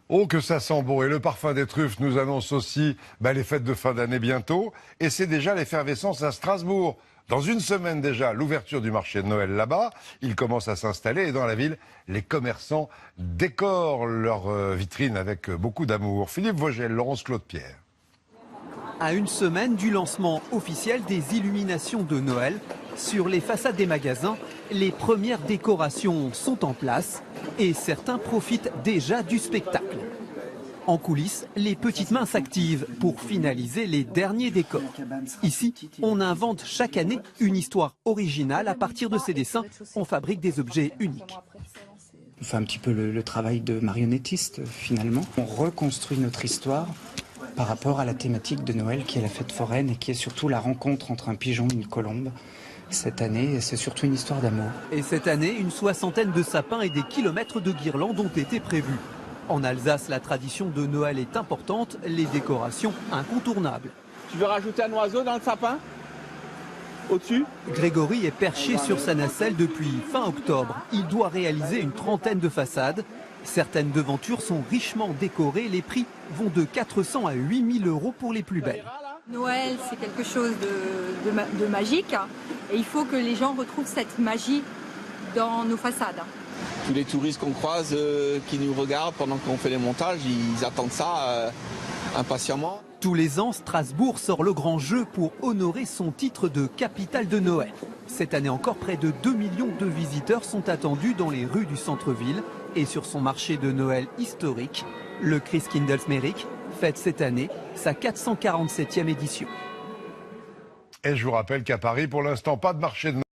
Oh, que ça sent bon. Et le parfum des truffes nous annonce aussi les fêtes de fin d'année bientôt. Et c'est déjà l'effervescence à Strasbourg. Dans une semaine déjà, l'ouverture du marché de Noël là-bas. Il commence à s'installer et dans la ville, les commerçants décorent leurs vitrines avec beaucoup d'amour. Philippe Vogel, Laurence Claude Pierre. À une semaine du lancement officiel des illuminations de Noël, sur les façades des magasins, les premières décorations sont en place et certains profitent déjà du spectacle. En coulisses, les petites mains s'activent pour finaliser les derniers décors. Ici, on invente chaque année une histoire originale. À partir de ces dessins, on fabrique des objets uniques. On fait un petit peu le travail de marionnettiste finalement. On reconstruit notre histoire par rapport à la thématique de Noël qui est la fête foraine et qui est surtout la rencontre entre un pigeon et une colombe. Cette année, c'est surtout une histoire d'amour. Et cette année, une soixantaine de sapins et des kilomètres de guirlandes ont été prévus. En Alsace, la tradition de Noël est importante, les décorations incontournables. Tu veux rajouter un oiseau dans le sapin? Au-dessus? Grégory est perché sur sa nacelle depuis fin octobre. Il doit réaliser une trentaine de façades. Certaines devantures sont richement décorées. Les prix vont de 400 à 8 000 € pour les plus belles. Noël, c'est quelque chose de magique et il faut que les gens retrouvent cette magie dans nos façades. Tous les touristes qu'on croise qui nous regardent pendant qu'on fait les montages, ils attendent ça impatiemment. Tous les ans, Strasbourg sort le grand jeu pour honorer son titre de capitale de Noël. Cette année encore, près de 2 millions de visiteurs sont attendus dans les rues du centre-ville et sur son marché de Noël historique. Le Christkindlesmarkt fête cette année sa 447e édition. Et je vous rappelle qu'à Paris, pour l'instant, pas de marché de Noël.